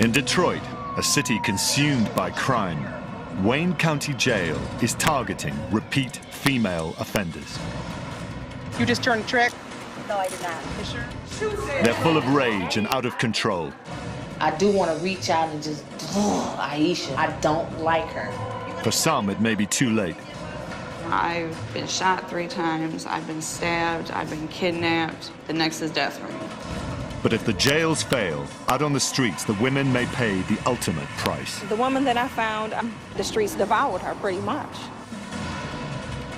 In Detroit, a city consumed by crime, Wayne County Jail is targeting repeat female offenders. You just turned the trick? No, I did not. You sure? They're full of rage and out of control. I do want to reach out and just, Aisha, I don't like her. For some, it may be too late. I've been shot 3 times, I've been stabbed, I've been kidnapped. The next is death for me. But if the jails fail, out on the streets, the women may pay the ultimate price. The woman that I found, the streets devoured her pretty much.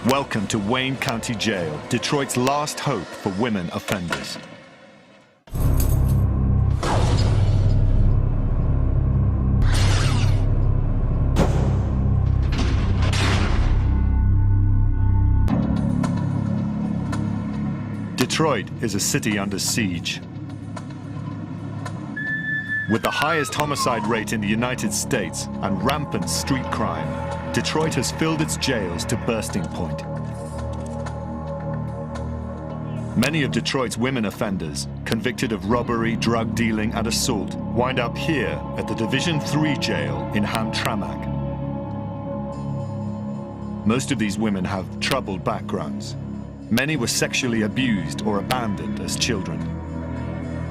Welcome to Wayne County Jail, Detroit's last hope for women offenders. Detroit is a city under siege. With the highest homicide rate in the United States and rampant street crime, Detroit has filled its jails to bursting point. Many of Detroit's women offenders, convicted of robbery, drug dealing, and assault, wind up here at the Division III jail in Hamtramck. Most of these women have troubled backgrounds. Many were sexually abused or abandoned as children.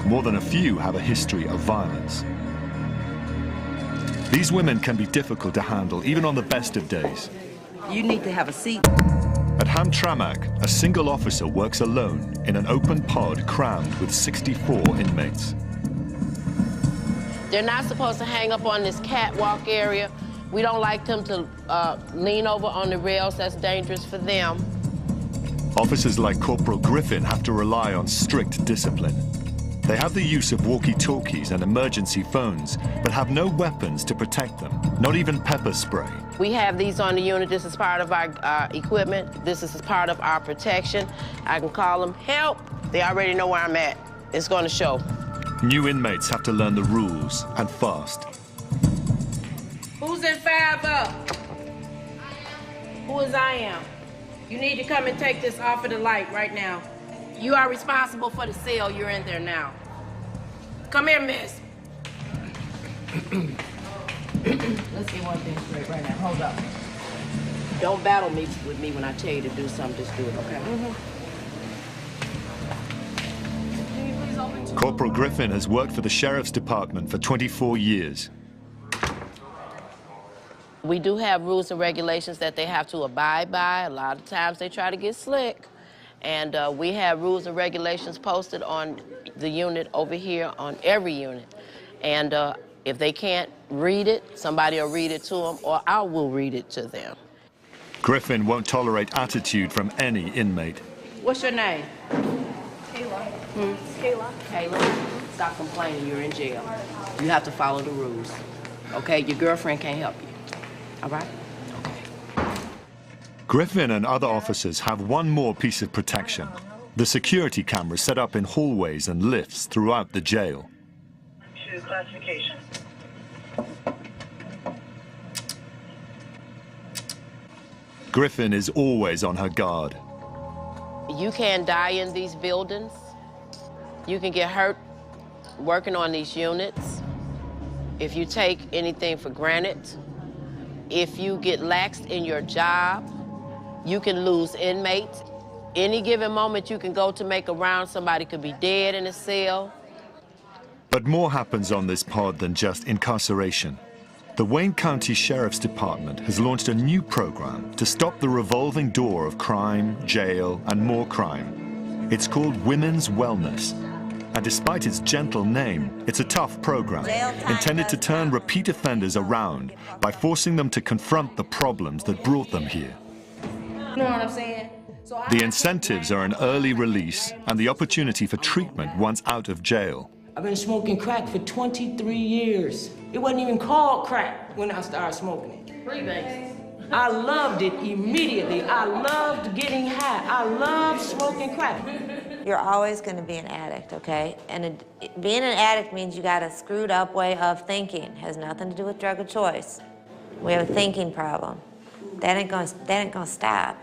More than a few have a history of violence. These women can be difficult to handle, even on the best of days. You need to have a seat. At Hamtramck, a single officer works alone in an open pod crammed with 64 inmates. They're not supposed to hang up on this catwalk area. We don't like them to lean over on the rails. That's dangerous for them. Officers like Corporal Griffin have to rely on strict discipline. They have the use of walkie-talkies and emergency phones, but have no weapons to protect them, not even pepper spray. We have these on the unit. This is part of our equipment. This is part of our protection. I can call them, help. They already know where I'm at. It's going to show. New inmates have to learn the rules, and fast. Who's in 5 up? Who is I am? You need to come and take this off of the light right now. You are responsible for the cell. You're in there now. Come here, miss. Let's get one thing straight right now. Hold up. Don't battle me with me when I tell you to do something. Just do it, okay? Corporal Griffin has worked for the Sheriff's Department for 24 years. We do have rules and regulations that they have to abide by. A lot of times they try to get slick. And we have rules and regulations posted on the unit over here, on every unit. And if they can't read it, somebody will read it to them, or I will read it to them. Griffin won't tolerate attitude from any inmate. What's your name? Kayla. Kayla. Kayla, stop complaining. You're in jail. You have to follow the rules. Okay? Your girlfriend can't help you. All right? Griffin and other officers have one more piece of protection: the security cameras set up in hallways and lifts throughout the jail. To classification. Griffin is always on her guard. You can die in these buildings. You can get hurt working on these units. If you take anything for granted, if you get laxed in your job, you can lose inmates. Any given moment you can go to make a round, somebody could be dead in a cell. But more happens on this pod than just incarceration. The Wayne County Sheriff's Department has launched a new program to stop the revolving door of crime, jail, and more crime. It's called Women's Wellness. And despite its gentle name, it's a tough program intended to turn repeat offenders around by forcing them to confront the problems that brought them here. You know what I'm saying? The incentives are an early release and the opportunity for treatment once out of jail. I've been smoking crack for 23 years. It wasn't even called crack when I started smoking it. I loved it immediately. I loved getting high. I loved smoking crack. You're always going to be an addict, okay? And being an addict means you got a screwed up way of thinking. It has nothing to do with drug of choice. We have a thinking problem. That ain't gonna stop,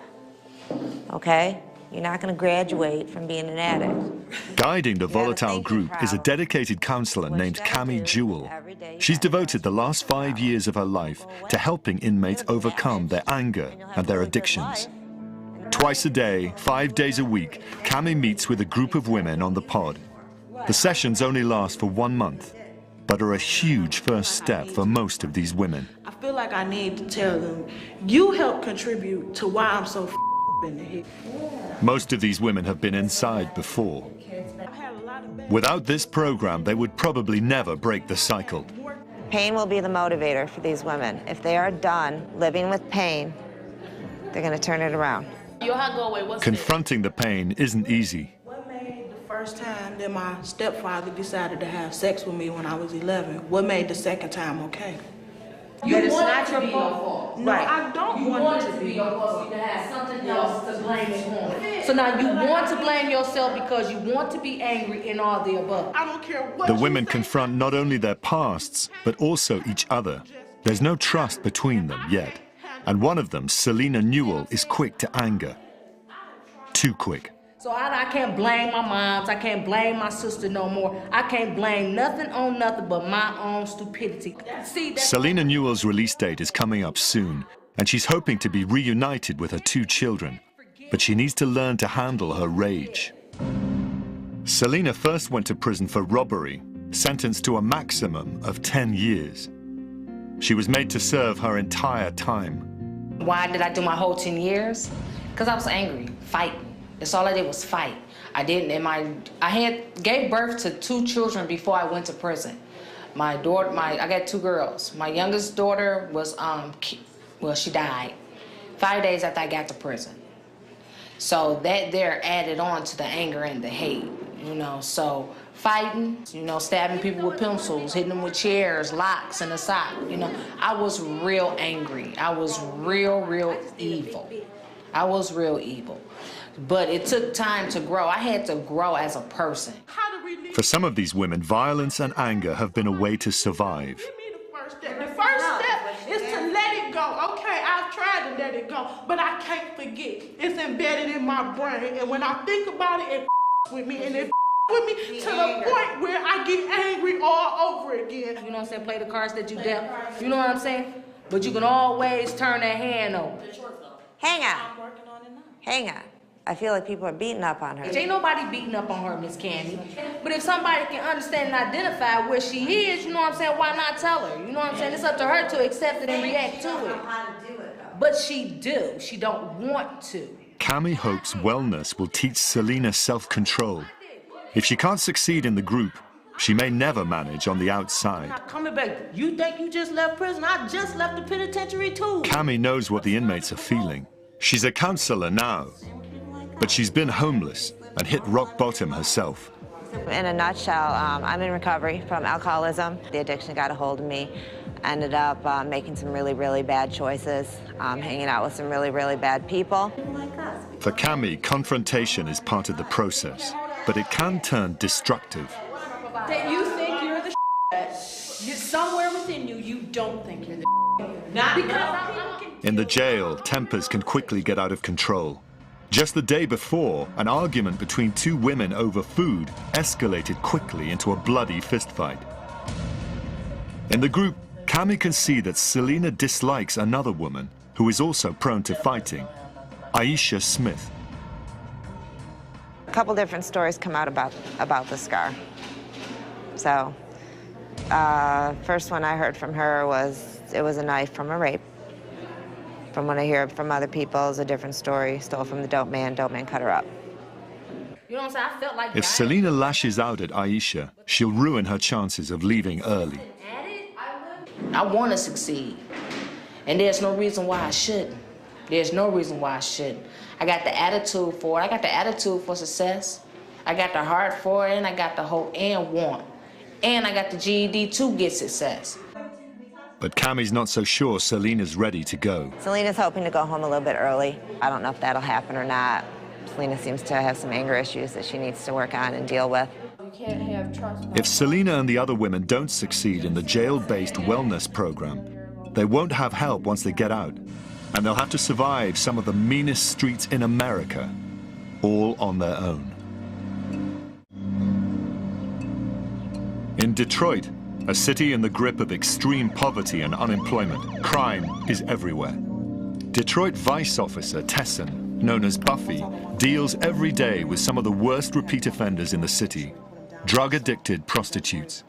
okay? You're not going to graduate from being an addict. Guiding the You have a volatile thinking group is a problem. dedicated counselor What you named gotta Cami do Jewell. every day, you She's gotta devoted the trust last yourself. 5 years of her life to helping inmates overcome their anger and their addictions. Twice a day, 5 days a week, Cami meets with a group of women on the pod. The sessions only last for 1 month, but are a huge first step for most of these women. I feel like I need to tell them, you help contribute to why I'm so in the head. Most of these women have been inside before. Without this program, they would probably never break the cycle. Pain will be the motivator for these women. If they are done living with pain, they're going to turn it around. Confronting the pain isn't easy. What made the first time that my stepfather decided to have sex with me when I was 11? What made the second time okay? You want it to be your fault. No, I don't want it to be your fault. You have something else to blame it on. So now you want to blame yourself because you want to be angry and all the above. I don't care what The you women say. confront not only their pasts, but also each other. There's no trust between them yet. And one of them, Selena Newell, is quick to anger. Too quick. So I can't blame my moms. I can't blame my sister no more. I can't blame nothing on nothing but my own stupidity. See, that's Selena Newell's release date is coming up soon, and she's hoping to be reunited with her 2 children. But she needs to learn to handle her rage. Selena first went to prison for robbery, sentenced to a maximum of 10 years. She was made to serve her entire time. why did I do my whole 10 years? Because I was angry, fighting. That's all I did was fight. I gave birth to 2 children before I went to prison. I got 2 girls. My youngest daughter was, she died 5 days after I got to prison. So that there added on to the anger and the hate, so fighting, stabbing people with pencils, hitting them with chairs, locks, and a sock, I was real angry. I was real evil. I was real evil. But it took time to grow. I had to grow as a person. For some of these women, violence and anger have been a way to survive. Give me the first step. The first step is to let it go. Okay, I've tried to let it go, but I can't forget. It's embedded in my brain, and when I think about it, it with me, and it with me to the point where I get angry all over again. You know what I'm saying? Play the cards that you dealt. You know what I'm saying? But you can always turn that hand over. Hang on. Hang on. I feel like people are beating up on her. Ain't nobody beating up on her, Miss Candy. But if somebody can understand and identify where she is, you know what I'm saying, why not tell her? You know what I'm saying? It's up to her to accept it and react to it. But she do. She don't want to. Cami hopes wellness will teach Selena self-control. If she can't succeed in the group, she may never manage on the outside. Not coming back. You think you just left prison? I just left the penitentiary too. Cami knows what the inmates are feeling. She's a counselor now, but she's been homeless and hit rock bottom herself. In a nutshell, I'm in recovery from alcoholism. The addiction got a hold of me. Ended up making some really bad choices, hanging out with some really bad people. For Cami, confrontation is part of the process, but it can turn destructive. That you think you're the somewhere within you, you don't think you're the not because In the jail, tempers can quickly get out of control. Just the day before, an argument between 2 women over food escalated quickly into a bloody fistfight. In the group, Cami can see that Selena dislikes another woman who is also prone to fighting, Aisha Smith. A couple different stories come out about the scar. So, first one I heard from her was it was a knife from a rape. From what I hear from other people, it's a different story. Stole from the dope man cut her up. You know what I'm saying? I felt like If Selena lashes out at Aisha, she'll ruin her chances of leaving early. I want to succeed, and there's no reason why I shouldn't. There's no reason why I shouldn't. I got the attitude for it. I got the attitude for success. I got the heart for it, and I got the hope and want. And I got the GED to get success. But Cami's not so sure Selena's ready to go. Selena's hoping to go home a little bit early. I don't know if that'll happen or not. Selena seems to have some anger issues that she needs to work on and deal with. If Selena and the other women don't succeed in the jail-based wellness program, they won't have help once they get out, and they'll have to survive some of the meanest streets in America all on their own. In Detroit, a city in the grip of extreme poverty and unemployment, crime is everywhere. Detroit Vice Officer Tesson, known as Buffy, deals every day with some of the worst repeat offenders in the city, drug-addicted prostitutes.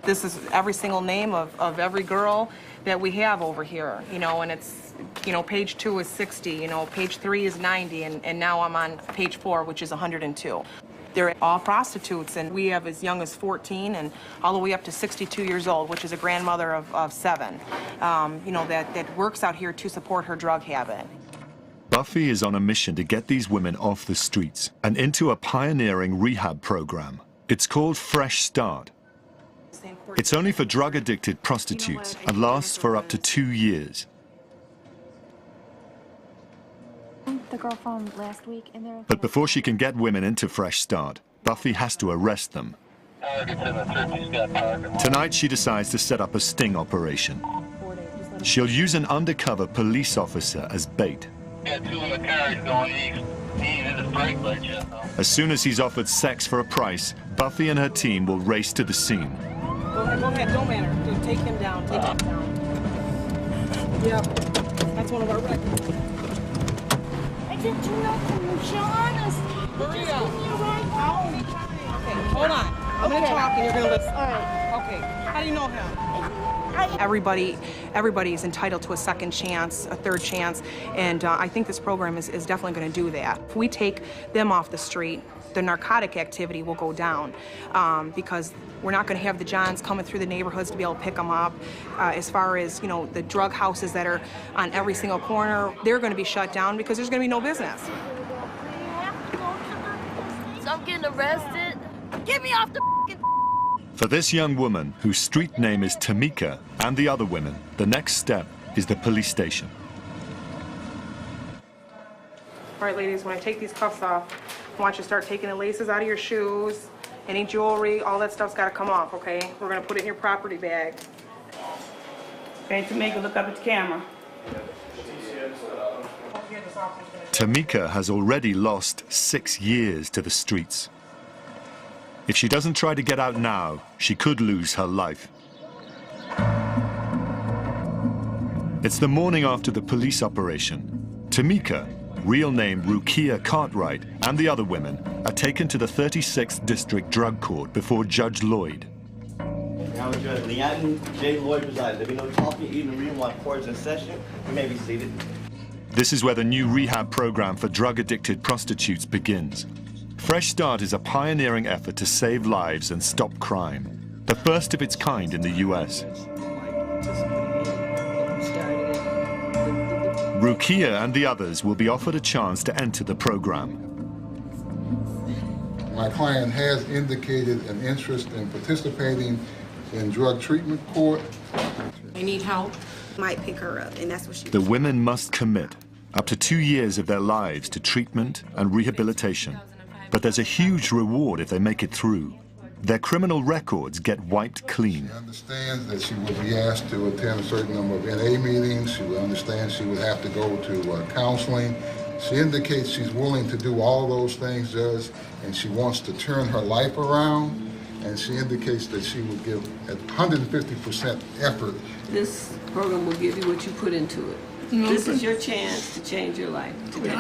This is every single name of every girl that we have over here, you know, and it's, you know, page 2 is 60, you know, page 3 is 90, and now I'm on page 4, which is 102. They're all prostitutes, and we have as young as 14 and all the way up to 62 years old, which is a grandmother of 7, you know, that works out here to support her drug habit. Buffy is on a mission to get these women off the streets and into a pioneering rehab program. It's called Fresh Start. It's only for drug-addicted prostitutes and lasts for up to 2 years. The girl from last week in there. But before she can get women into Fresh Start, Buffy has to arrest them. Tonight she decides to set up a sting operation. She'll use an undercover police officer as bait. As soon as he's offered sex for a price, Buffy and her team will race to the scene. Go ahead, don't matter. Dude, take him down, take him down. Yep, that's one of our records. I didn't do nothing, you're honest. Hurry up. Okay, hold on. I'm gonna talk and you're gonna listen. All right. Okay, how do you know him? Everybody is entitled to a second chance, a third chance, and I think this program is definitely going to do that. If we take them off the street, the narcotic activity will go down because we're not going to have the Johns coming through the neighborhoods to be able to pick them up. As far as, you know, the drug houses that are on every single corner, they're going to be shut down because there's going to be no business. So I'm getting arrested. Get me off the For this young woman, whose street name is Tamika, and the other women, the next step is the police station. All right, ladies, when I take these cuffs off, I want you to start taking the laces out of your shoes, any jewelry, all that stuff's got to come off, okay? We're going to put it in your property bag. Okay, Tamika, look up at the camera. Tamika has already lost 6 years to the streets. If she doesn't try to get out now, she could lose her life. It's the morning after the police operation. Tamika, real name Rukia Cartwright, and the other women are taken to the 36th District Drug Court before Judge Lloyd. Now, Judge Leon J. Lloyd presides. There be no talking, eating, or reading while court is in session. You may be seated. This is where the new rehab program for drug-addicted prostitutes begins. Fresh Start is a pioneering effort to save lives and stop crime, the first of its kind in the U.S. Rukia and the others will be offered a chance to enter the program. My client has indicated an interest in participating in drug treatment court. They need help. Might pick her up, and that's what she. The women must commit up to 2 years of their lives to treatment and rehabilitation. But there's a huge reward if they make it through. Their criminal records get wiped clean. She understands that she will be asked to attend a certain number of NA meetings. She will understand she would have to go to counseling. She indicates she's willing to do all those things, Judge, and she wants to turn her life around. And she indicates that she would give at 150% effort. This program will give you what you put into it. This is your chance to change your life today.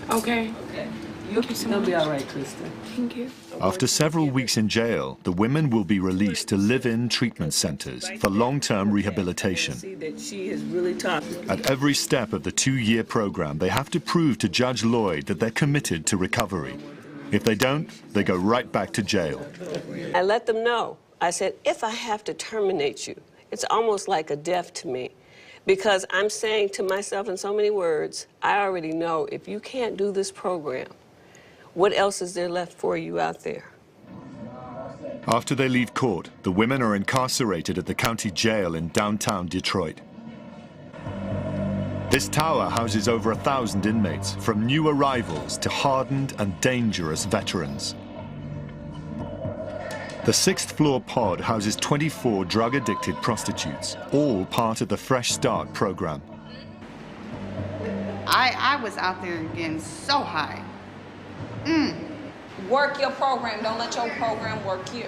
Okay. Okay. You'll be all right, Krista. Thank you. After several weeks in jail, the women will be released to live-in treatment centers for long-term rehabilitation. See that she is really tough. At every step of the 2-year program, they have to prove to Judge Lloyd that they're committed to recovery. If they don't, they go right back to jail. I let them know. I said, if I have to terminate you, it's almost like a death to me. Because I'm saying to myself in so many words, I already know if you can't do this program, what else is there left for you out there? After they leave court, the women are incarcerated at the county jail in downtown Detroit. This tower houses over 1,000 inmates, from new arrivals to hardened and dangerous veterans. The 6th floor pod houses 24 drug-addicted prostitutes, all part of the Fresh Start program. I was out there getting so high. Work your program. Don't let your program work you.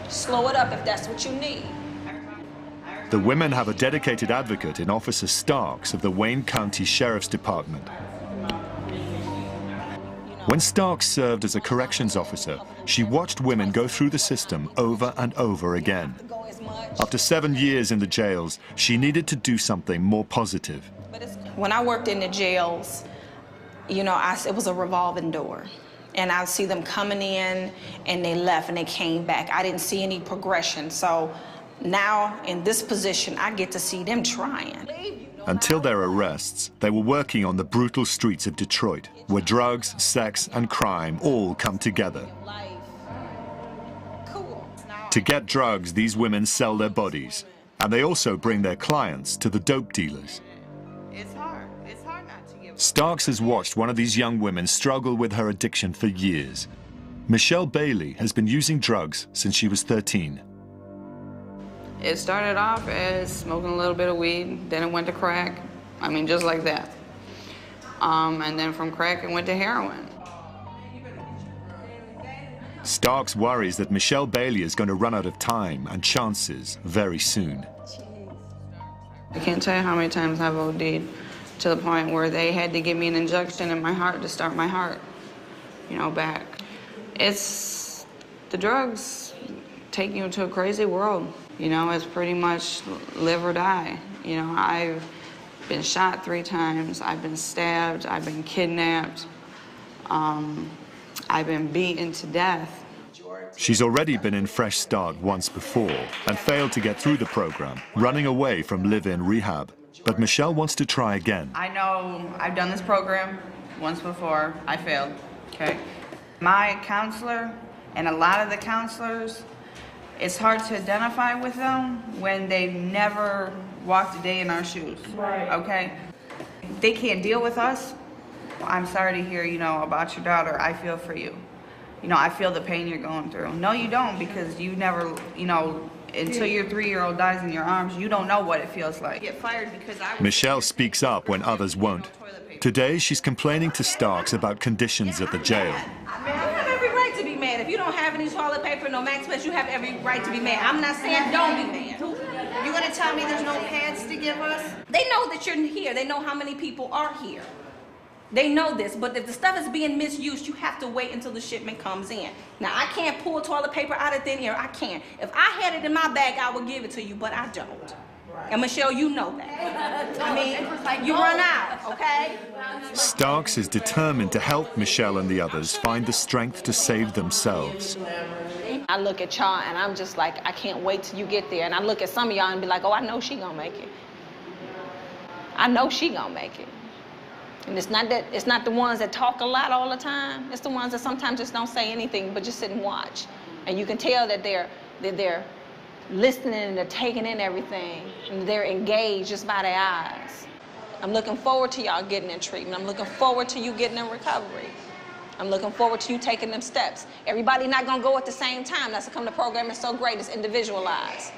Slow it up if that's what you need. The women have a dedicated advocate in Officer Starks of the Wayne County Sheriff's Department. When Starks served as a corrections officer, she watched women go through the system over and over again. After 7 years in the jails, she needed to do something more positive. When I worked in the jails, you know, it was a revolving door. And I'd see them coming in, and they left, and they came back. I didn't see any progression. So now, in this position, I get to see them trying. Until their arrests, they were working on the brutal streets of Detroit, where drugs, sex, and crime all come together. To get drugs, these women sell their bodies, and they also bring their clients to the dope dealers. It's hard. It's hard not to give. Starks has watched one of these young women struggle with her addiction for years. Michelle Bailey has been using drugs since she was 13. It started off as smoking a little bit of weed, then it went to crack. I mean, just like that. And then from crack, it went to heroin. Starks worries that Michelle Bailey is going to run out of time and chances very soon. I can't tell you how many times I've OD'd to the point where they had to give me an injection in my heart to start my heart, you know, back. It's, the drugs take you into a crazy world. You know, it's pretty much live or die. You know, I've been shot 3 times, I've been stabbed, I've been kidnapped, I've been beaten to death. She's already been in Fresh Start once before and failed to get through the program, running away from live-in rehab. But Michelle wants to try again. I know I've done this program once before, I failed, okay? My counselor and a lot of the counselors, it's hard to identify with them when they never walked a day in our shoes, okay? They can't deal with us. I'm sorry to hear, you know, about your daughter. I feel for you. You know, I feel the pain you're going through. No, you don't, because you never, you know, until your 3-year-old dies in your arms, you don't know what it feels like. Get fired because Michelle speaks up when others won't. Today, she's complaining to Starks about conditions at the jail. Man, you have every right to be mad. If you don't have any toilet paper, no max space, you have every right to be mad. I'm not saying don't be mad. You're gonna tell me there's no pads to give us? They know that you're here. They know how many people are here. They know this, but if the stuff is being misused, you have to wait until the shipment comes in. Now, I can't pull toilet paper out of thin air. I can't. If I had it in my bag, I would give it to you, but I don't. And Michelle, you know that. I mean, you run out, okay? Starks is determined to help Michelle and the others find the strength to save themselves. I look at y'all and I'm just like, I can't wait till you get there. And I look at some of y'all and be like, oh, I know she gonna make it. I know she gonna make it. And it's not the ones that talk a lot all the time. It's the ones that sometimes just don't say anything, but just sit and watch. And you can tell that they're listening and they're taking in everything. And they're engaged just by their eyes. I'm looking forward to y'all getting in treatment. I'm looking forward to you getting in recovery. I'm looking forward to you taking them steps. Everybody not gonna go at the same time. That's how come the program is so great. It's individualized.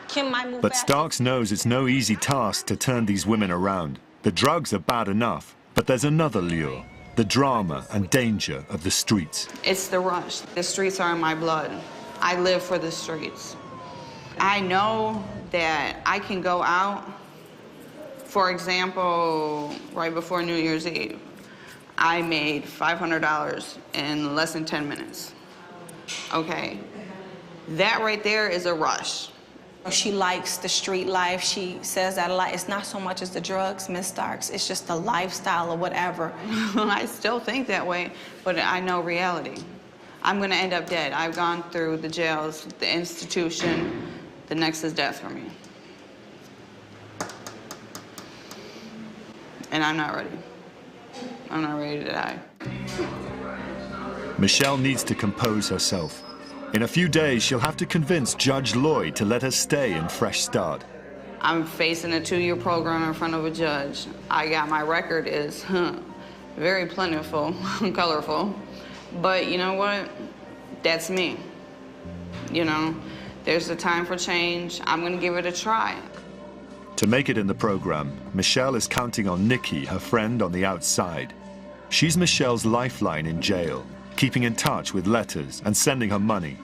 Kim might move But fast. Starks knows it's no easy task to turn these women around. The drugs are bad enough, but there's another lure, the drama and danger of the streets. It's the rush. The streets are in my blood. I live for the streets. I know that I can go out, for example, right before New Year's Eve, I made $500 in less than 10 minutes. Okay, that right there is a rush. She likes the street life. She says that a lot. It's not so much as the drugs, Miss Starks. It's just the lifestyle or whatever. I still think that way, but I know reality. I'm gonna end up dead. I've gone through the jails, the institution. The next is death for me. And I'm not ready. I'm not ready to die. Michelle needs to compose herself. In a few days, she'll have to convince Judge Lloyd to let her stay in Fresh Start. I'm facing a 2-year program in front of a judge. My record is very plentiful, colorful. But you know what? That's me. You know, there's a time for change. I'm gonna give it a try. To make it in the program, Michelle is counting on Nikki, her friend on the outside. She's Michelle's lifeline in jail, keeping in touch with letters and sending her money.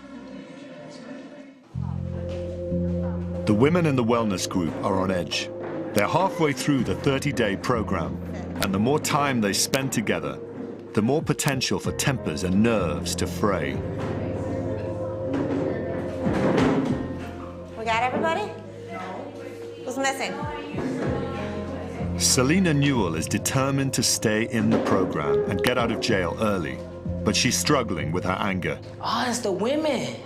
The women in the wellness group are on edge. They're halfway through the 30-day program, and the more time they spend together, the more potential for tempers and nerves to fray. We got everybody? Who's missing? Selena Newell is determined to stay in the program and get out of jail early, but she's struggling with her anger. Oh, it's the women.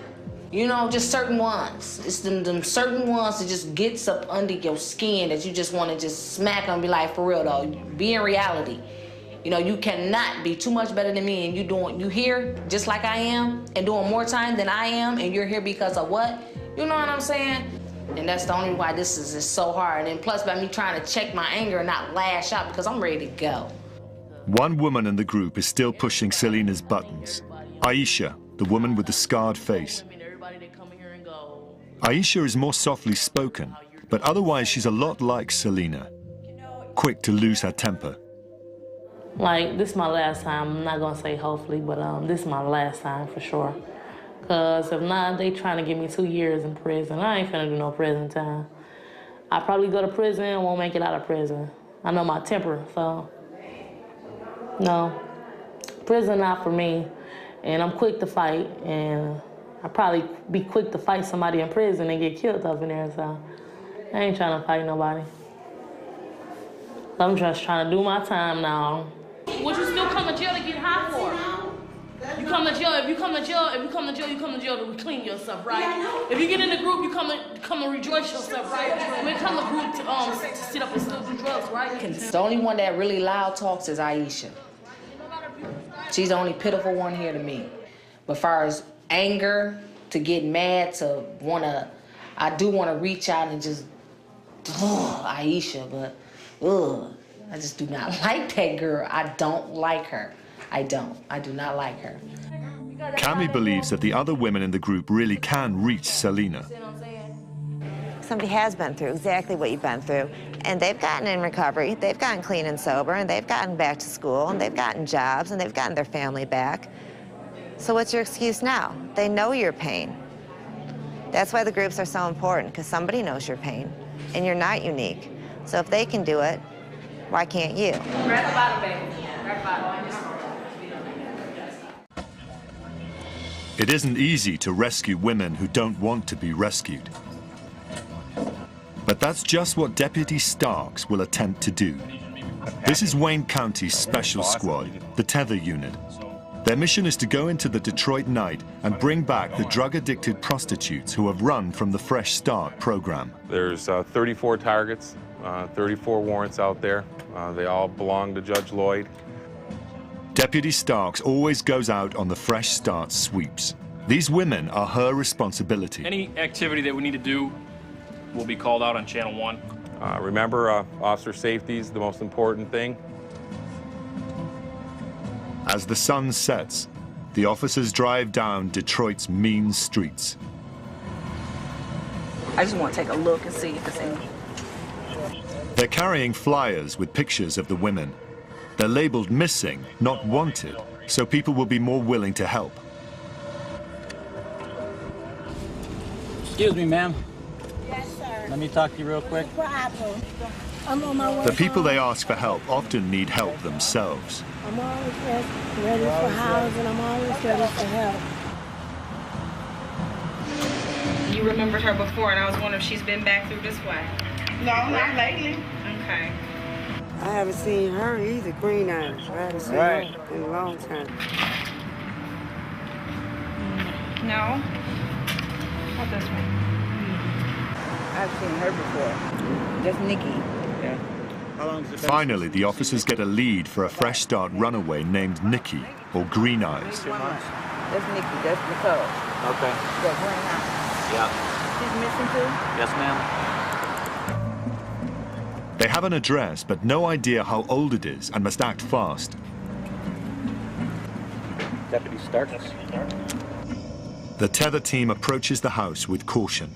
You know, just certain ones. It's them certain ones that just gets up under your skin that you just want to just smack them and be like, for real though, be in reality. You know, you cannot be too much better than me and you here just like I am and doing more time than I am and you're here because of what? You know what I'm saying? And that's the only why this is so hard. And plus by me trying to check my anger and not lash out because I'm ready to go. One woman in the group is still pushing Selena's buttons. Aisha, the woman with the scarred face. Aisha is more softly spoken, but otherwise she's a lot like Selena, quick to lose her temper. Like, this is my last time. I'm not gonna say hopefully, but this is my last time for sure. Cause if not, they trying to give me 2 years in prison. I ain't finna do no prison time. I probably go to prison and won't make it out of prison. I know my temper, so no. Prison not for me. And I'm quick to fight, and I probably be quick to fight somebody in prison and get killed up in there, so I ain't trying to fight nobody. I'm just trying to do my time now. Would you still come to jail to get high for? You come to jail, if you come to jail, you come to jail to clean yourself, right? If you get in the group, you come and rejoice yourself, right? When it come to group to sit up and still do drugs, right? The only one that really loud talks is Aisha. She's the only pitiful one here to me. But as far as anger, to get mad, to wanna, I do wanna reach out and just, Aisha, but I just do not like that girl. I don't like her. I do not like her. Cami believes that the other women in the group really can reach Selena. Somebody has been through exactly what you've been through, and they've gotten in recovery, they've gotten clean and sober, and they've gotten back to school, and they've gotten jobs, and they've gotten their family back. So what's your excuse now? They know your pain. That's why the groups are so important, because somebody knows your pain, and you're not unique. So if they can do it, why can't you? Grab the bottle, baby. Grab the bottle. It isn't easy to rescue women who don't want to be rescued. But that's just what Deputy Starks will attempt to do. This is Wayne County's special squad, the Tether Unit. Their mission is to go into the Detroit night and bring back the drug-addicted prostitutes who have run from the Fresh Start program. There's 34 targets, 34 warrants out there. They all belong to Judge Lloyd. Deputy Starks always goes out on the Fresh Start sweeps. These women are her responsibility. Any activity that we need to do will be called out on Channel 1. Remember, officer safety is the most important thing. As the sun sets, the officers drive down Detroit's mean streets. I just want to take a look and see if it's any. They're carrying flyers with pictures of the women. They're labeled missing, not wanted, so people will be more willing to help. Excuse me, ma'am. Yes, sir. Let me talk to you real quick. No problem. I'm on my way. The people they ask for help often need help themselves. I'm always ready for housing. I'm always ready for help. You remembered her before, and I was wondering if she's been back through this way. No, not lately. Okay. I haven't seen her either, Green Eyes. I haven't seen her in a long time. No? Not this one. I've seen her before. Just Nikki. Yeah. How long has it been? Finally, the officers get a lead for a Fresh Start runaway named Nikki, or Green Eyes. That's Nikki. That's Nicole. Okay. That's Green Eyes. Yeah. She's missing too? Yes, ma'am. They have an address, but no idea how old it is and must act fast. Deputy Starks. The Tether team approaches the house with caution.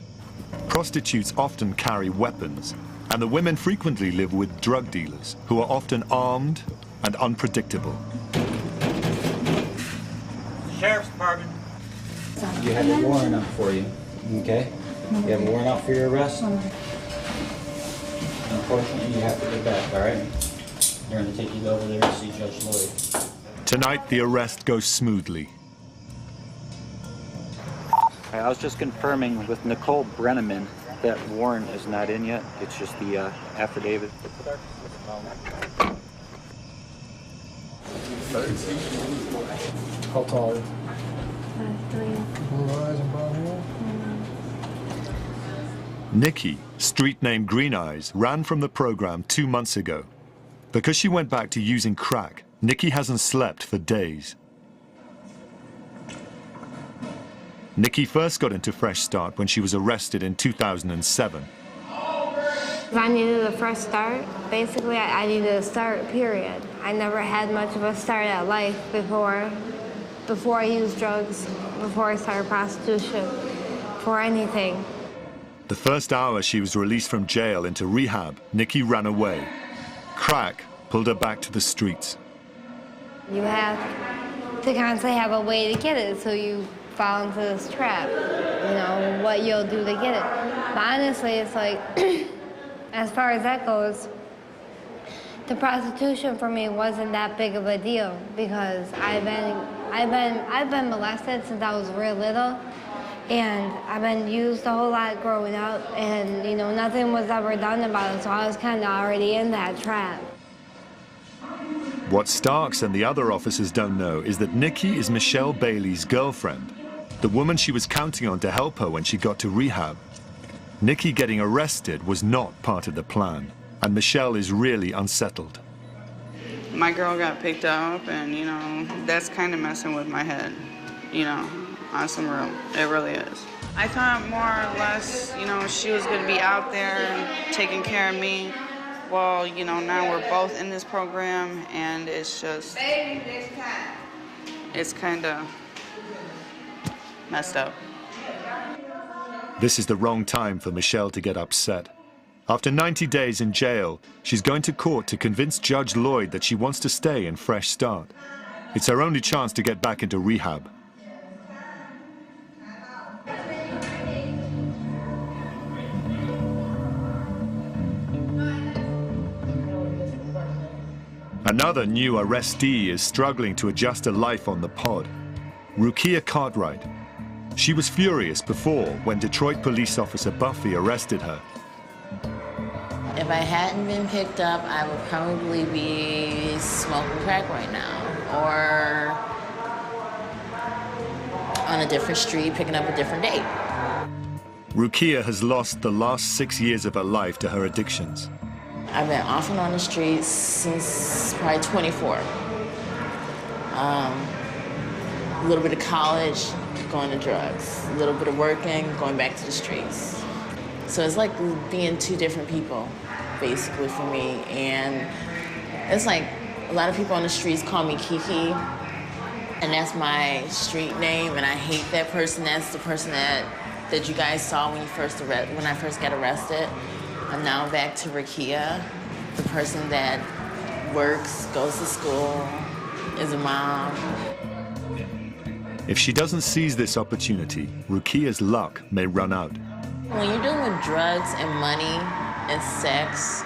Prostitutes often carry weapons, and the women frequently live with drug dealers who are often armed and unpredictable. Sheriff's Department. You have a warrant out for you, okay? You have a warrant out for your arrest? Unfortunately, you have to get back, all right? They're going to take you over there to see Judge Lloyd. Tonight, the arrest goes smoothly. I was just confirming with Nicole Brenneman that warrant is not in yet. It's just the affidavit. How tall are you? 5'3". Blue eyes and brown hair? Nikki, street name Green Eyes, ran from the program 2 months ago. Because she went back to using crack, Nikki hasn't slept for days. Nikki first got into Fresh Start when she was arrested in 2007. I needed a fresh start. Basically, I needed a start, period. I never had much of a start at life before I used drugs, before I started prostitution, before anything. The first hour she was released from jail into rehab, Nikki ran away. Crack pulled her back to the streets. You have to constantly have a way to get it, so you fall into this trap, you know, what you'll do to get it. But honestly, it's like, as far as that goes, the prostitution for me wasn't that big of a deal because I've been molested since I was real little, and I've been used a whole lot growing up, and you know, nothing was ever done about it, so I was kind of already in that trap. What Starks and the other officers don't know is that Nikki is Michelle Bailey's girlfriend, the woman she was counting on to help her when she got to rehab. Nikki getting arrested was not part of the plan, and Michelle is really unsettled. My girl got picked up, and, you know, that's kind of messing with my head, you know, on some real. It really is. I thought more or less, you know, she was going to be out there taking care of me. Well, you know, now we're both in this program, and it's just, it's kind of messed up. This is the wrong time for Michelle to get upset. After 90 days in jail, she's going to court to convince Judge Lloyd that she wants to stay in Fresh Start. It's her only chance to get back into rehab. Another new arrestee is struggling to adjust to life on the pod. Rukia Cartwright. She was furious before when Detroit police officer Buffy arrested her. If I hadn't been picked up, I would probably be smoking crack right now, or on a different street, picking up a different date. Rukia has lost the last 6 years of her life to her addictions. I've been off and on the streets since probably 24. A little bit of college, going to drugs. A little bit of working, going back to the streets. So it's like being two different people, basically, for me. And it's like a lot of people on the streets call me Kiki, and that's my street name, and I hate that person. That's the person that you guys saw when I first got arrested. I'm now back to Rukia, the person that works, goes to school, is a mom. If she doesn't seize this opportunity, Rukia's luck may run out. When you're dealing with drugs and money and sex,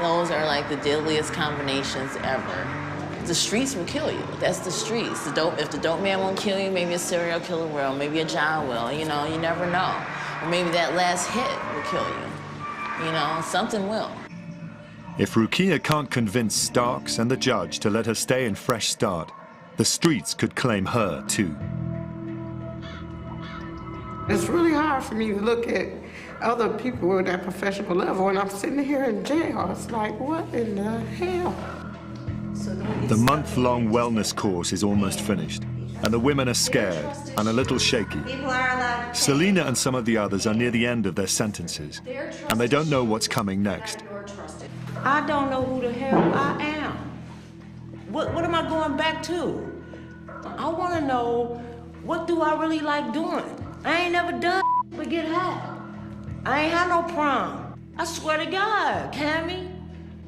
those are like the deadliest combinations ever. The streets will kill you. That's the streets. If the dope man won't kill you, maybe a serial killer will, maybe a John will, you know, you never know. Or maybe that last hit will kill you. You know, something will. If Rukia can't convince Starks and the judge to let her stay in Fresh Start, the streets could claim her too. It's really hard for me to look at other people at that professional level when I'm sitting here in jail. It's like, what in the hell? The month-long wellness course is almost finished, and the women are scared and a little shaky. Selena and some of the others are near the end of their sentences, and they don't know what's coming next. I don't know who the hell I am. What am I going back to? I want to know, what do I really like doing? I ain't never done but get high. I ain't had no prom. I swear to God, Cammy.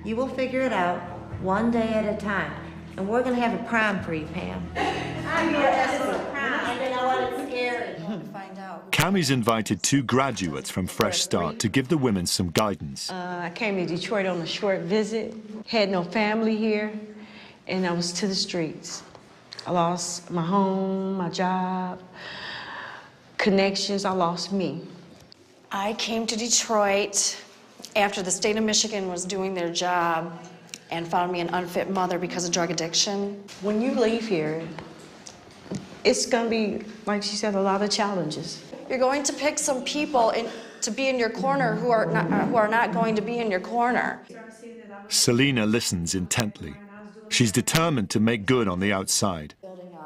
You will figure it out. one day at a time. And we're gonna have a prom for you, Pam. I know that's a prom, and then I wasn't scared to find out. Cammie's invited 2 graduates from Fresh Start to give the women some guidance. I came to Detroit on a short visit, had no family here, and I was to the streets. I lost my home, my job, connections, I lost me. I came to Detroit after the state of Michigan was doing their job and found me an unfit mother because of drug addiction. When you leave here, it's gonna be, like she said, a lot of challenges. You're going to pick some people to be in your corner who are not going to be in your corner. Selena listens intently. She's determined to make good on the outside.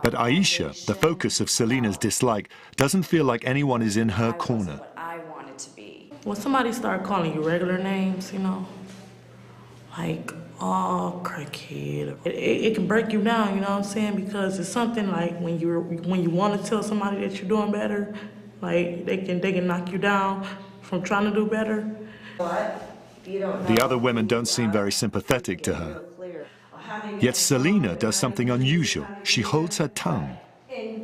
But Aisha, the focus of Selena's dislike, doesn't feel like anyone is in her corner. I wanted to be. When somebody start calling you regular names, you know, like, oh, crackhead, it can break you down, you know what I'm saying? Because it's something like when you want to tell somebody that you're doing better, like they can knock you down from trying to do better. What? You don't know. The other women don't seem very sympathetic to her. Yet Selena does something unusual. She holds her tongue.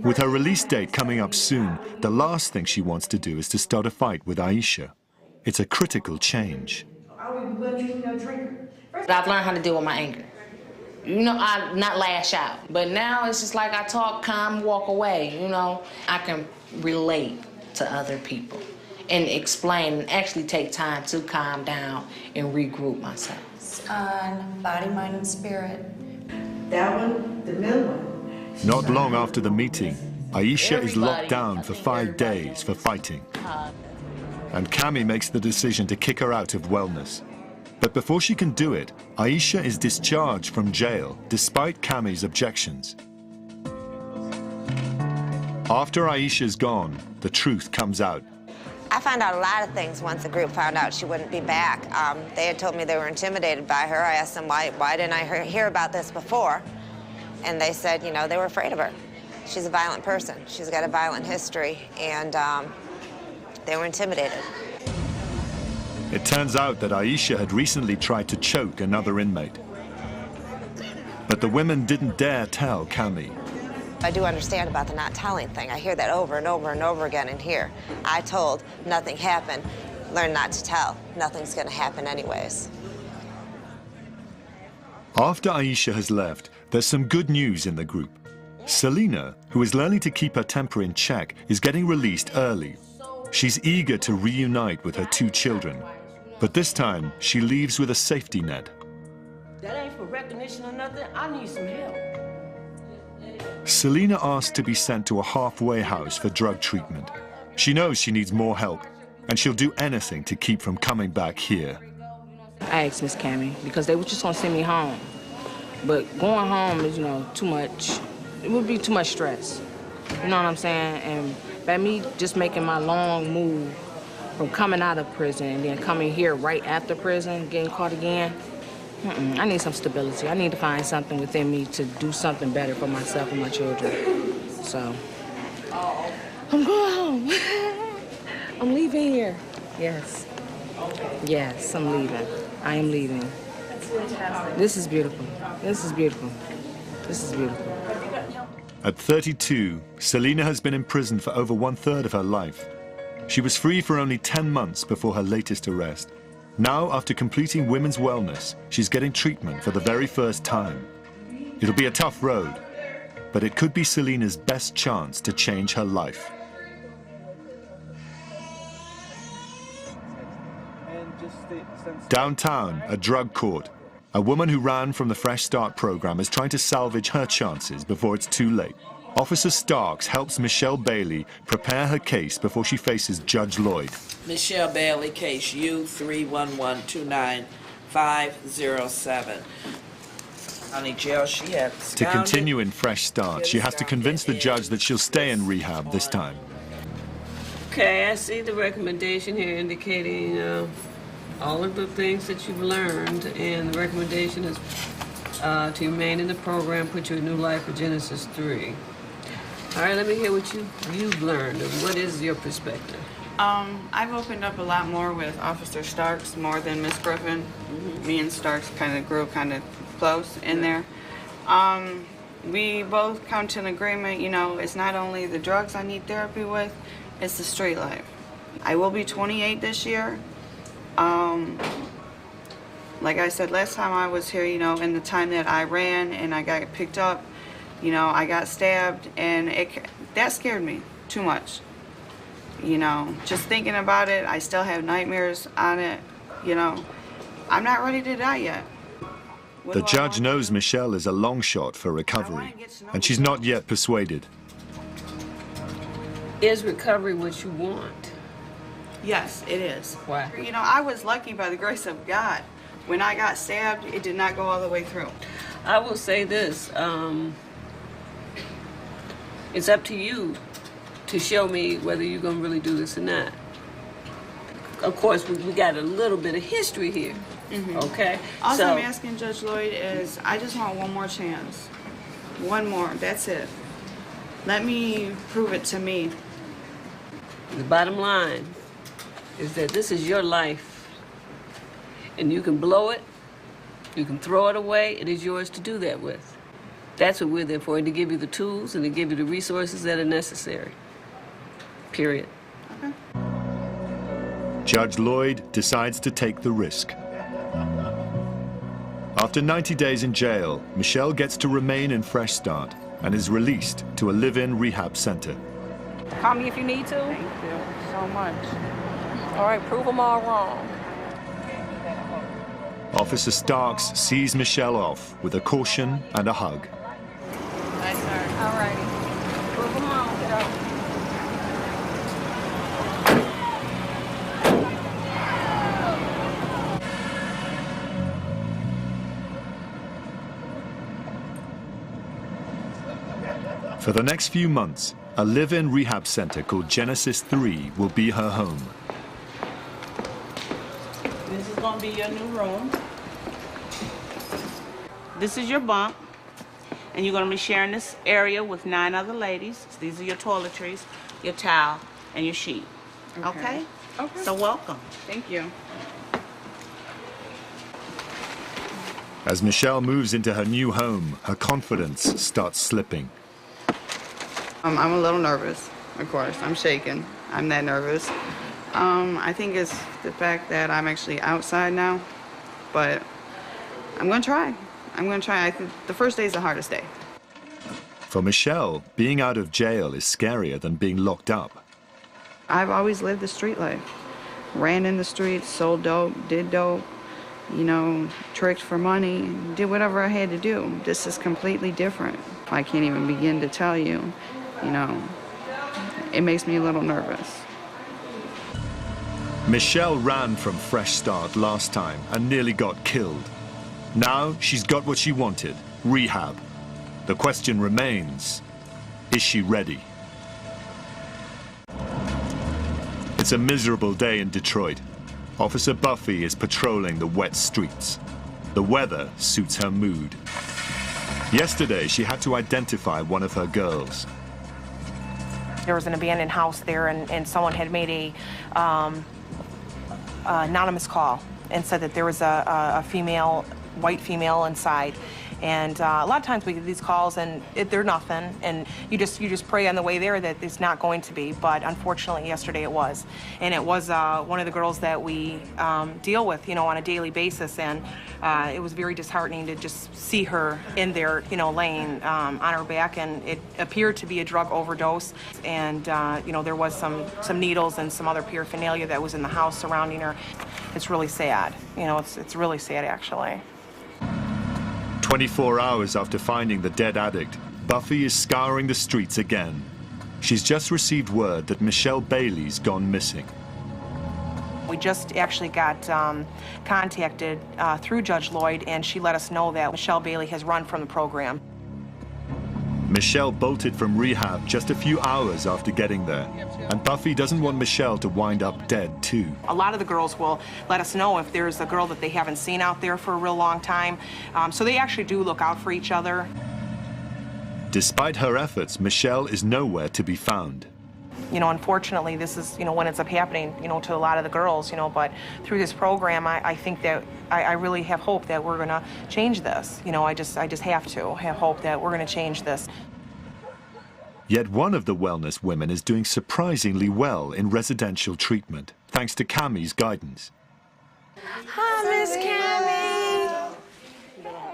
With her release date coming up soon, the last thing she wants to do is to start a fight with Aisha. It's a critical change. I've learned how to deal with my anger. You know, I not lash out. But now it's just like I talk calm, walk away, you know. I can relate to other people and explain and actually take time to calm down and regroup myself. On body, mind, and spirit. That one, the middle one. Not long after the meeting, Aisha is locked down for 5 days for fighting. And Cammie makes the decision to kick her out of wellness. But before she can do it, Aisha is discharged from jail, despite Cammie's objections. After Aisha's gone, the truth comes out. I found out a lot of things once the group found out she wouldn't be back. They had told me they were intimidated by her. I asked them, why didn't I hear about this before? And they said, you know, they were afraid of her. She's a violent person. She's got a violent history, and they were intimidated. It turns out that Aisha had recently tried to choke another inmate. But the women didn't dare tell Cammie. I do understand about the not telling thing. I hear that over and over and over again in here. I told, nothing happened. Learn not to tell. Nothing's gonna happen anyways. After Aisha has left, there's some good news in the group. Selena, who is learning to keep her temper in check, is getting released early. She's eager to reunite with her 2 children. But this time, she leaves with a safety net. That ain't for recognition or nothing. I need some help. Selena asked to be sent to a halfway house for drug treatment. She knows she needs more help, and she'll do anything to keep from coming back here. I asked Miss Cammie because they were just gonna send me home. But going home is, you know, too much. It would be too much stress. You know what I'm saying? And by me just making my long move from coming out of prison and then coming here right after prison, getting caught again, I need some stability. I need to find something within me to do something better for myself and my children. So, I'm going home. I'm leaving here. Yes. Yes, I'm leaving. I am leaving. This is beautiful. This is beautiful. This is beautiful. At 32, Selena has been in prison for over 1/3 of her life. She was free for only 10 months before her latest arrest. Now, after completing women's wellness, she's getting treatment for the very first time. It'll be a tough road, but it could be Selena's best chance to change her life. Downtown, a drug court. A woman who ran from the Fresh Start program is trying to salvage her chances before it's too late. Officer Starks helps Michelle Bailey prepare her case before she faces Judge Lloyd. Michelle Bailey, case U31129507. County Jail, she had To continue in Fresh Start, she has to convince the judge that she'll stay in rehab this time. Okay, I see the recommendation here indicating all of the things that you've learned, and the recommendation is to remain in the program, put you in new life for Genesis 3. All right, let me hear what you've learned, and what is your perspective? I've opened up a lot more with Officer Starks, more than Miss Griffin. Me and Starks kind of grew kind of close in there. We both come to an agreement, you know, it's not only the drugs I need therapy with, it's the street life. I will be 28 this year. Like I said last time I was here, you know, in the time that I ran and I got picked up, you know, I got stabbed, and that scared me too much. You know, just thinking about it, I still have nightmares on it, you know. I'm not ready to die yet. The judge knows Michelle is a long shot for recovery, and she's not yet persuaded. Is recovery what you want? Yes, it is. Why? You know, I was lucky by the grace of God. When I got stabbed, it did not go all the way through. I will say this, it's up to you to show me whether you're going to really do this or not. Of course, we got a little bit of history here, okay? All So- I'm asking Judge Lloyd is, I just want one more chance. One more, that's it. Let me prove it to me. The bottom line is that this is your life. And you can blow it, you can throw it away, it is yours to do that with. That's what we're there for, and to give you the tools and to give you the resources that are necessary. Period. Judge Lloyd decides to take the risk. After 90 days in jail, Michelle gets to remain in Fresh Start and is released to a live-in rehab center. Call me if you need to. Thank you so much. All right, prove them all wrong. Officer Starks sees Michelle off with a caution and a hug. Nice, sir. All righty. Prove them wrong, kiddo. For the next few months, a live-in rehab center called Genesis 3 will be her home. This is going to be your new room. This is your bunk, and you're going to be sharing this area with 9 other ladies. These are your toiletries, your towel, and your sheet. Okay? Okay. So welcome. Thank you. As Michelle moves into her new home, her confidence starts slipping. I'm a little nervous, of course. I'm shaking. I'm that nervous. I think it's the fact that I'm actually outside now, but I'm going to try. I'm going to try. I think the first day is the hardest day. For Michelle, being out of jail is scarier than being locked up. I've always lived the street life. Ran in the streets, sold dope, did dope, you know, tricked for money, did whatever I had to do. This is completely different. I can't even begin to tell you, you know, it makes me a little nervous. Michelle ran from Fresh Start last time and nearly got killed. Now she's got what she wanted, rehab. The question remains, is she ready? It's a miserable day in Detroit. Officer Buffy is patrolling the wet streets. The weather suits her mood. Yesterday, she had to identify one of her girls. There was an abandoned house there, and someone had made a anonymous call and said that there was a female, white female inside. And a lot of times we get these calls and they're nothing, and you just pray on the way there that it's not going to be. But unfortunately, yesterday it was, and it was one of the girls that we deal with, you know, on a daily basis, and it was very disheartening to just see her in there, you know, laying on her back, and it appeared to be a drug overdose, and you know, there was some needles and some other paraphernalia that was in the house surrounding her. It's really sad, you know, it's really sad actually. 24 hours after finding the dead addict, Buffy is scouring the streets again. She's just received word that Michelle Bailey's gone missing. We just actually got contacted through Judge Lloyd, and she let us know that Michelle Bailey has run from the program. Michelle bolted from rehab just a few hours after getting there, and Buffy doesn't want Michelle to wind up dead too. A lot of the girls will let us know if there's a girl that they haven't seen out there for a real long time, so they actually do look out for each other. Despite her efforts, Michelle is nowhere to be found. You know, unfortunately, this is, you know, what ends up happening, you know, to a lot of the girls, you know, but through this program, I think that I really have hope that we're gonna change this. You know, I just have to have hope that we're gonna change this. Yet one of the wellness women is doing surprisingly well in residential treatment, thanks to Cammie's guidance. Hi, Miss Cammie.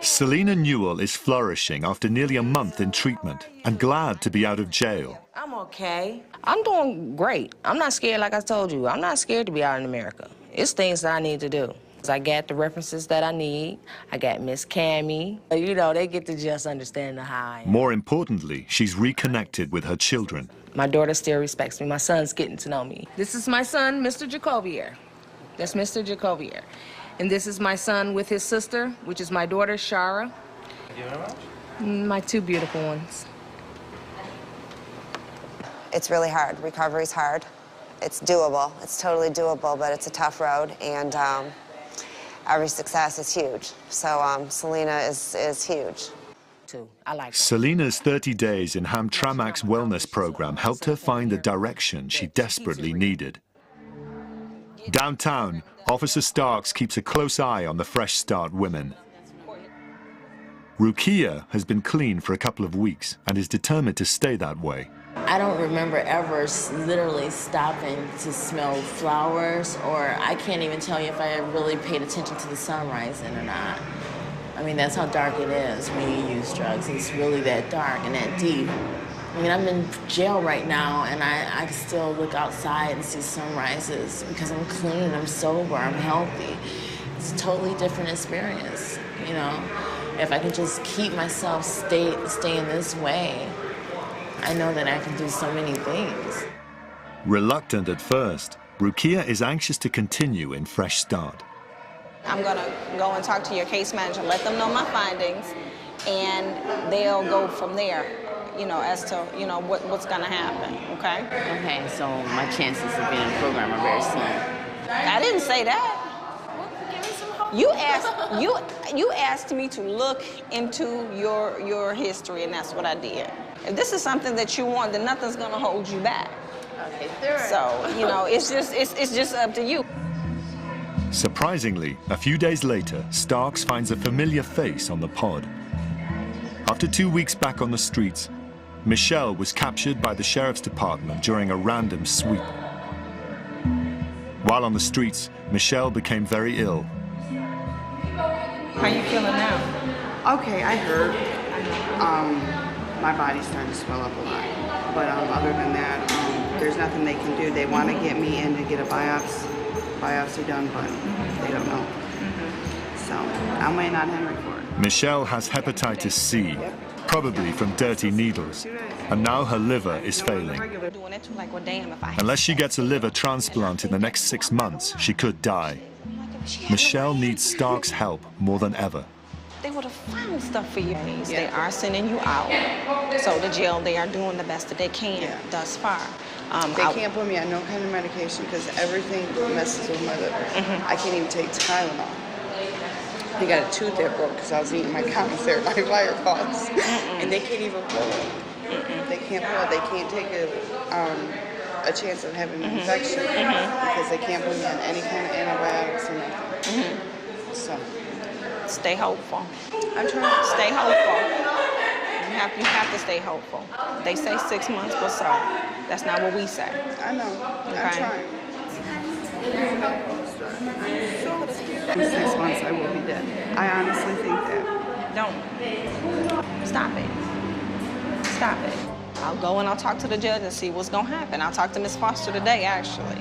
Selena Newell is flourishing after nearly a month in treatment and glad to be out of jail. I'm okay. I'm doing great. I'm not scared, like I told you. I'm not scared to be out in America. It's things that I need to do. I got the references that I need. I got Miss Cammie. You know, they get to just understand how I am. More importantly, she's reconnected with her children. My daughter still respects me. My son's getting to know me. This is my son, Mr. Jacobier. That's Mr. Jacobier. And this is my son with his sister, which is my daughter, Shara. Thank you very much. My two beautiful ones. It's really hard. Recovery's hard. It's doable. It's totally doable, but it's a tough road, and every success is huge. So Selena is huge. Selena's 30 days in Hamtramck's wellness program helped her find the direction she desperately needed. Downtown, Officer Starks keeps a close eye on the Fresh Start women. Rukia has been clean for a couple of weeks and is determined to stay that way. I don't remember ever literally stopping to smell flowers, or I can't even tell you if I really paid attention to the sun rising or not. I mean, that's how dark it is when you use drugs. It's really that dark and that deep. I mean, I'm in jail right now, and I still look outside and see sunrises because I'm clean, I'm sober, I'm healthy. It's a totally different experience, you know? If I can just keep myself staying this way, I know that I can do so many things. Reluctant at first, Rukia is anxious to continue in Fresh Start. I'm gonna go and talk to your case manager, let them know my findings, and they'll go from there, you know, as to, you know, what's gonna happen, okay? Okay, so my chances of being in the program are very slim. I didn't say that. You asked me to look into your history, and that's what I did. If this is something that you want, then nothing's gonna hold you back. Okay, sure. So, you know, it's just up to you. Surprisingly, a few days later, Starks finds a familiar face on the pod. After 2 weeks back on the streets, Michelle was captured by the sheriff's department during a random sweep. While on the streets, Michelle became very ill. How you feeling now? Okay, I hurt. My body's starting to swell up a lot. But other than that, there's nothing they can do. They want to get me in to get a biopsy done, but they don't know. So I'm waiting on Henry for it. Michelle has hepatitis C, probably from dirty needles, and now her liver is failing. Unless she gets a liver transplant in the next 6 months, she could die. Michelle needs Stark's help more than ever. They would have found stuff for you. They are sending you out. So the jail, they are doing the best that they can thus far. They can't put me on no kind of medication because everything messes with my liver. I can't even take Tylenol. They got a tooth that broke because I was eating my commissary, my wire balls. And they can't even pull it. They can't pull it. They can't take a chance of having an infection because they can't put me on any kind of antibiotics or nothing. So, stay hopeful. I'm trying to stay hopeful. You have to stay hopeful. They say 6 months, but so that's not what we say. I know. Okay? I'm trying. In 6 months, I will be dead. I honestly think that. Don't. Stop it. Stop it. I'll go and I'll talk to the judge and see what's gonna happen. I'll talk to Miss Foster today, actually.